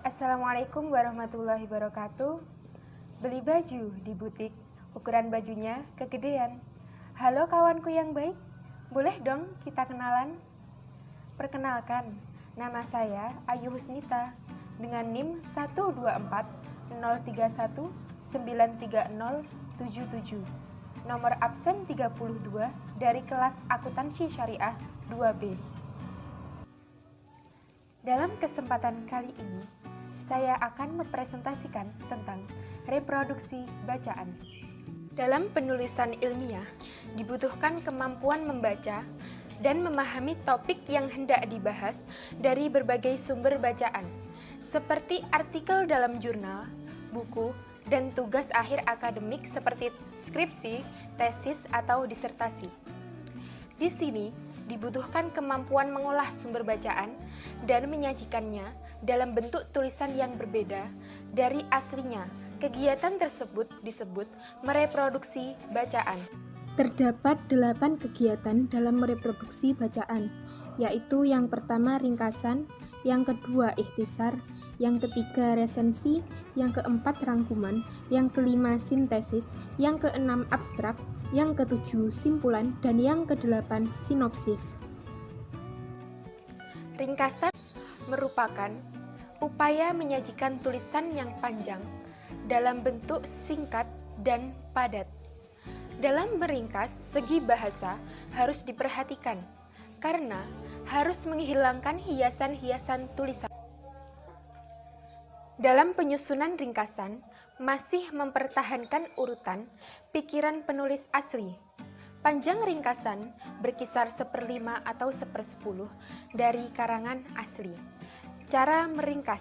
Assalamualaikum warahmatullahi wabarakatuh. Beli baju di butik, ukuran bajunya kegedean. Halo kawanku yang baik, boleh dong kita kenalan? Perkenalkan, nama saya Ayu Husnita dengan NIM 12403193077. Nomor absen 32 dari kelas akuntansi syariah 2B. Dalam kesempatan kali ini, saya akan mempresentasikan tentang reproduksi bacaan. Dalam penulisan ilmiah, dibutuhkan kemampuan membaca dan memahami topik yang hendak dibahas dari berbagai sumber bacaan, seperti artikel dalam jurnal, buku, dan tugas akhir akademik seperti skripsi, tesis, atau disertasi. Di sini, dibutuhkan kemampuan mengolah sumber bacaan dan menyajikannya dalam bentuk tulisan yang berbeda dari aslinya. Kegiatan tersebut disebut mereproduksi bacaan. Terdapat 8 kegiatan dalam mereproduksi bacaan, yaitu yang pertama ringkasan, yang kedua ikhtisar, yang ketiga resensi, yang keempat rangkuman, yang kelima sintesis, yang keenam abstrak, yang ketujuh simpulan, dan yang kedelapan sinopsis. Ringkasan merupakan upaya menyajikan tulisan yang panjang dalam bentuk singkat dan padat. Dalam meringkas, segi bahasa harus diperhatikan karena harus menghilangkan hiasan-hiasan tulisan. Dalam penyusunan ringkasan, masih mempertahankan urutan pikiran penulis asli. Panjang ringkasan berkisar 1/5 atau 1/10 dari karangan asli. Cara meringkas.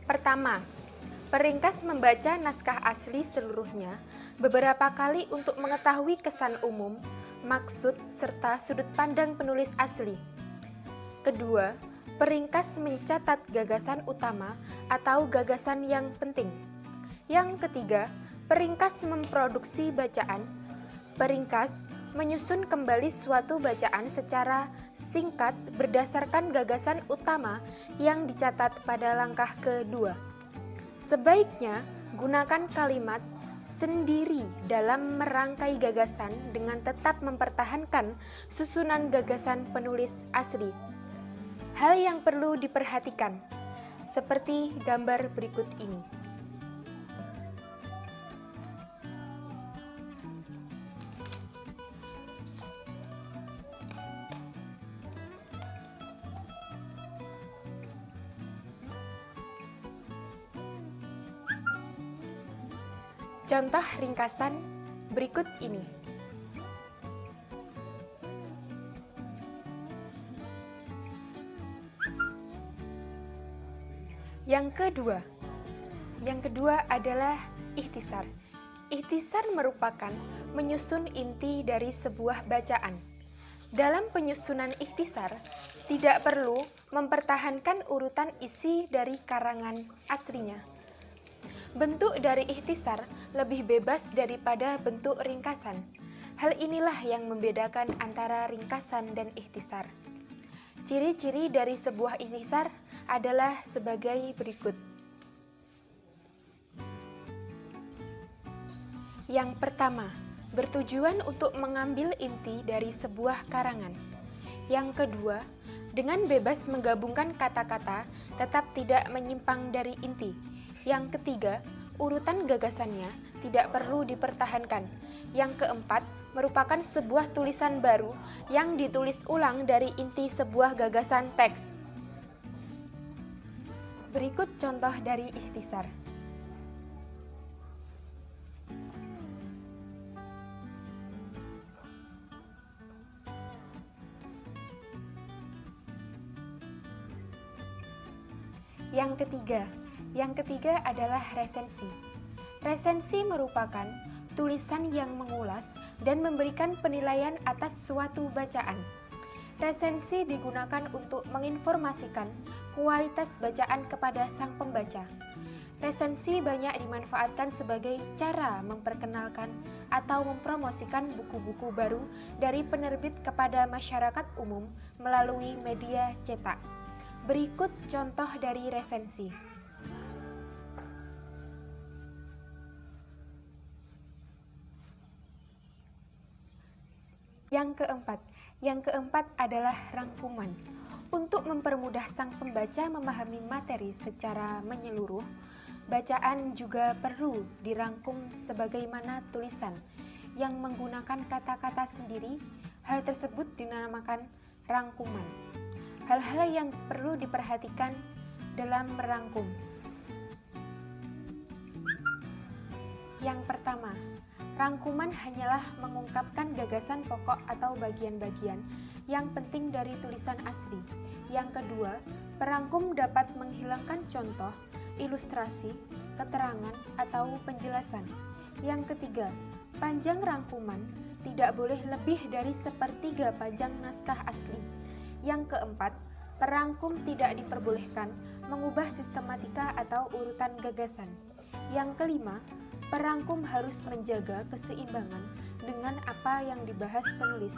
Pertama, peringkas membaca naskah asli seluruhnya beberapa kali untuk mengetahui kesan umum, maksud, serta sudut pandang penulis asli. Kedua, peringkas mencatat gagasan utama atau gagasan yang penting. Yang ketiga, peringkas memproduksi bacaan. Peringkas menyusun kembali suatu bacaan secara singkat berdasarkan gagasan utama yang dicatat pada langkah kedua. Sebaiknya gunakan kalimat sendiri dalam merangkai gagasan dengan tetap mempertahankan susunan gagasan penulis asli. Hal yang perlu diperhatikan, seperti gambar berikut ini. Contoh ringkasan berikut ini. Yang kedua adalah ikhtisar. Ikhtisar merupakan menyusun inti dari sebuah bacaan. Dalam penyusunan ikhtisar, tidak perlu mempertahankan urutan isi dari karangan aslinya. Bentuk dari ikhtisar lebih bebas daripada bentuk ringkasan. Hal inilah yang membedakan antara ringkasan dan ikhtisar. Ciri-ciri dari sebuah ikhtisar adalah sebagai berikut. Yang pertama, bertujuan untuk mengambil inti dari sebuah karangan. Yang kedua, dengan bebas menggabungkan kata-kata tetap tidak menyimpang dari inti. Yang ketiga, urutan gagasannya tidak perlu dipertahankan. Yang keempat, merupakan sebuah tulisan baru yang ditulis ulang dari inti sebuah gagasan teks. Berikut contoh dari ikhtisar. Yang ketiga adalah resensi. Resensi merupakan tulisan yang mengulas dan memberikan penilaian atas suatu bacaan. Resensi digunakan untuk menginformasikan kualitas bacaan kepada sang pembaca. Resensi banyak dimanfaatkan sebagai cara memperkenalkan atau mempromosikan buku-buku baru dari penerbit kepada masyarakat umum melalui media cetak. Berikut contoh dari resensi. Yang keempat adalah rangkuman. Untuk mempermudah sang pembaca memahami materi secara menyeluruh, bacaan juga perlu dirangkum sebagaimana tulisan yang menggunakan kata-kata sendiri. Hal tersebut dinamakan rangkuman. Hal-hal yang perlu diperhatikan dalam merangkum. Yang pertama, rangkuman hanyalah mengungkapkan gagasan pokok atau bagian-bagian yang penting dari tulisan asli. Yang kedua, perangkum dapat menghilangkan contoh, ilustrasi, keterangan, atau penjelasan. Yang ketiga, panjang rangkuman tidak boleh lebih dari sepertiga panjang naskah asli. Yang keempat, perangkum tidak diperbolehkan mengubah sistematika atau urutan gagasan. Yang kelima, perangkum harus menjaga keseimbangan dengan apa yang dibahas penulis.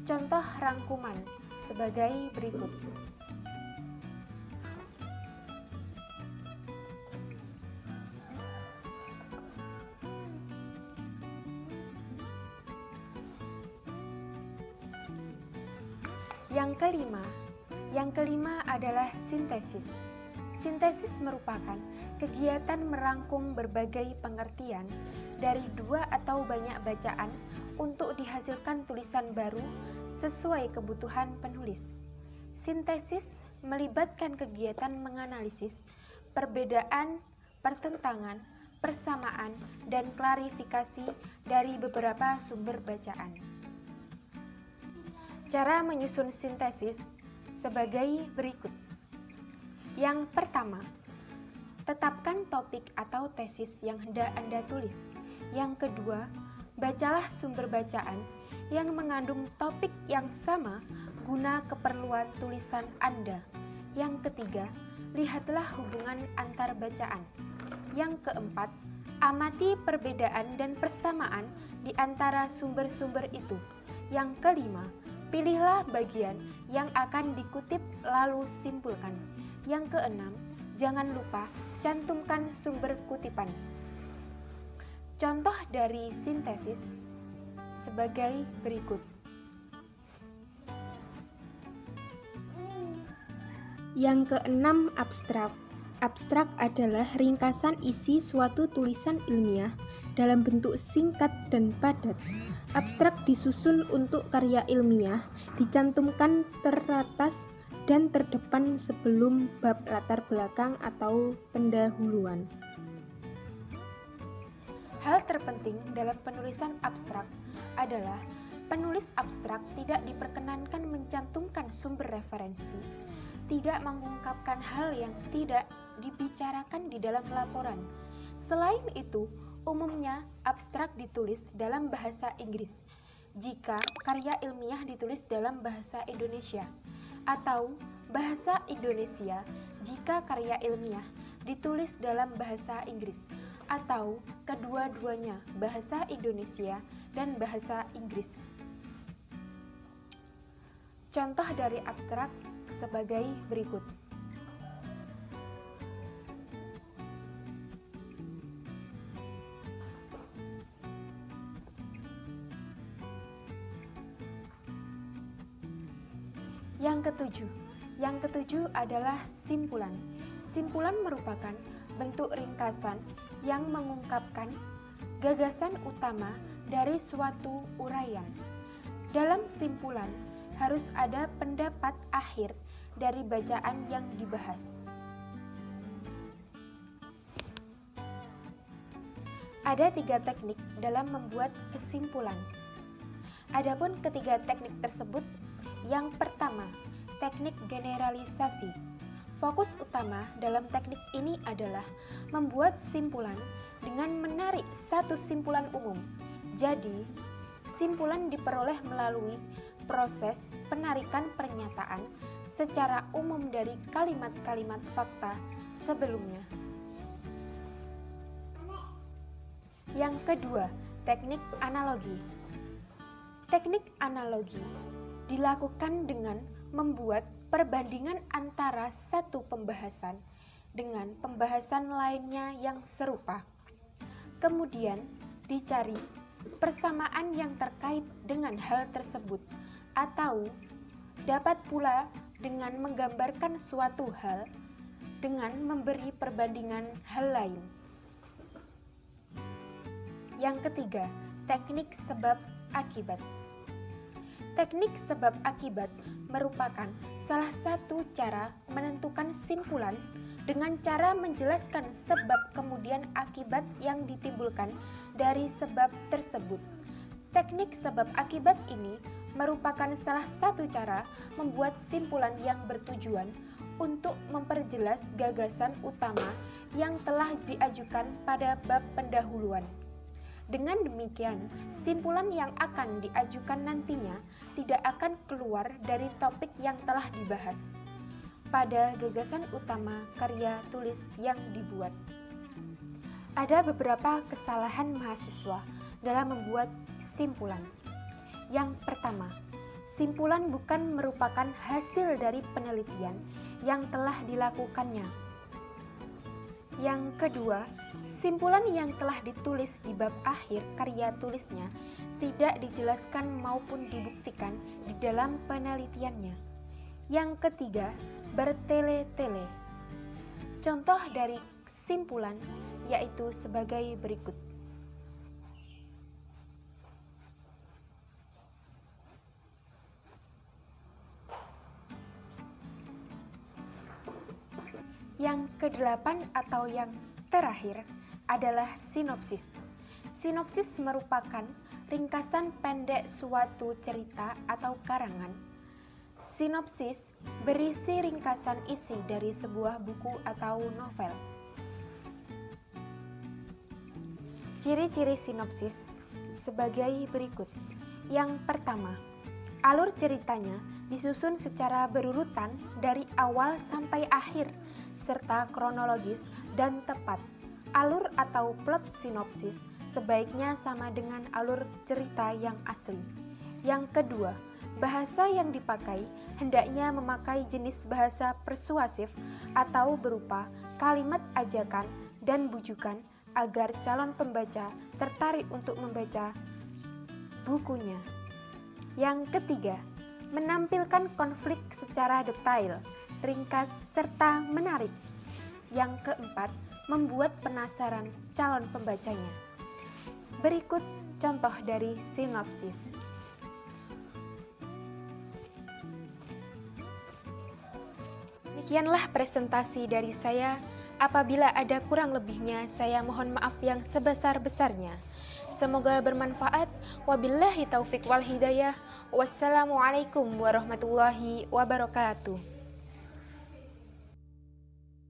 Contoh rangkuman sebagai berikut. Yang kelima adalah sintesis. Sintesis merupakan kegiatan merangkum berbagai pengertian dari dua atau banyak bacaan untuk dihasilkan tulisan baru sesuai kebutuhan penulis. Sintesis melibatkan kegiatan menganalisis perbedaan, pertentangan, persamaan, dan klarifikasi dari beberapa sumber bacaan. Cara menyusun sintesis sebagai berikut. Yang pertama, tetapkan topik atau tesis yang hendak Anda tulis. Yang kedua, bacalah sumber bacaan yang mengandung topik yang sama guna keperluan tulisan Anda. Yang ketiga, lihatlah hubungan antar bacaan. Yang keempat, amati perbedaan dan persamaan di antara sumber-sumber itu. Yang kelima, pilihlah bagian yang akan dikutip lalu simpulkan. Yang keenam, jangan lupa cantumkan sumber kutipan. Contoh dari sintesis sebagai berikut. Yang keenam, abstrak. Abstrak adalah ringkasan isi suatu tulisan ilmiah dalam bentuk singkat dan padat. Abstrak disusun untuk karya ilmiah, dicantumkan teratas dan terdepan sebelum bab latar belakang atau pendahuluan. Hal terpenting dalam penulisan abstrak adalah penulis abstrak tidak diperkenankan mencantumkan sumber referensi, tidak mengungkapkan hal yang tidak dibicarakan di dalam laporan. Selain itu, umumnya abstrak ditulis dalam bahasa Inggris jika karya ilmiah ditulis dalam bahasa Indonesia, atau bahasa Indonesia jika karya ilmiah ditulis dalam bahasa Inggris, atau kedua-duanya bahasa Indonesia dan bahasa Inggris. Contoh dari abstrak sebagai berikut. Yang ketujuh adalah simpulan. Simpulan merupakan bentuk ringkasan yang mengungkapkan gagasan utama dari suatu uraian. Dalam simpulan harus ada pendapat akhir dari bacaan yang dibahas. Ada 3 teknik dalam membuat kesimpulan. Adapun ketiga teknik tersebut, yang pertama, teknik generalisasi. Fokus utama dalam teknik ini adalah membuat simpulan dengan menarik satu simpulan umum. Jadi, simpulan diperoleh melalui proses penarikan pernyataan secara umum dari kalimat-kalimat fakta sebelumnya. Yang kedua, teknik analogi. Teknik analogi dilakukan dengan membuat perbandingan antara satu pembahasan dengan pembahasan lainnya yang serupa. Kemudian dicari persamaan yang terkait dengan hal tersebut, atau dapat pula dengan menggambarkan suatu hal dengan memberi perbandingan hal lain. Yang ketiga, teknik sebab akibat. Teknik sebab akibat merupakan salah satu cara menentukan simpulan dengan cara menjelaskan sebab kemudian akibat yang ditimbulkan dari sebab tersebut. Teknik sebab akibat ini merupakan salah satu cara membuat simpulan yang bertujuan untuk memperjelas gagasan utama yang telah diajukan pada bab pendahuluan. Dengan demikian, simpulan yang akan diajukan nantinya tidak akan keluar dari topik yang telah dibahas pada gagasan utama karya tulis yang dibuat. Ada beberapa kesalahan mahasiswa dalam membuat simpulan. Yang pertama, simpulan bukan merupakan hasil dari penelitian yang telah dilakukannya. Yang kedua, simpulan yang telah ditulis di bab akhir karya tulisnya tidak dijelaskan maupun dibuktikan di dalam penelitiannya. Yang ketiga, bertele-tele. Contoh dari simpulan yaitu sebagai berikut. Yang kedelapan atau yang terakhir adalah sinopsis. Sinopsis merupakan ringkasan pendek suatu cerita atau karangan. Sinopsis berisi ringkasan isi dari sebuah buku atau novel. Ciri-ciri sinopsis sebagai berikut. Yang pertama, alur ceritanya disusun secara berurutan dari awal sampai akhir, serta kronologis dan tepat. Alur atau plot sinopsis sebaiknya sama dengan alur cerita yang asli. Yang kedua, bahasa yang dipakai hendaknya memakai jenis bahasa persuasif atau berupa kalimat ajakan dan bujukan agar calon pembaca tertarik untuk membaca bukunya. Yang ketiga, menampilkan konflik secara detail, ringkas, serta menarik. Yang keempat, membuat penasaran calon pembacanya. Berikut contoh dari sinopsis. Demikianlah presentasi dari saya. Apabila ada kurang lebihnya, saya mohon maaf yang sebesar-besarnya. Semoga bermanfaat. Wabillahi taufik wal hidayah. Wassalamualaikum warahmatullahi wabarakatuh.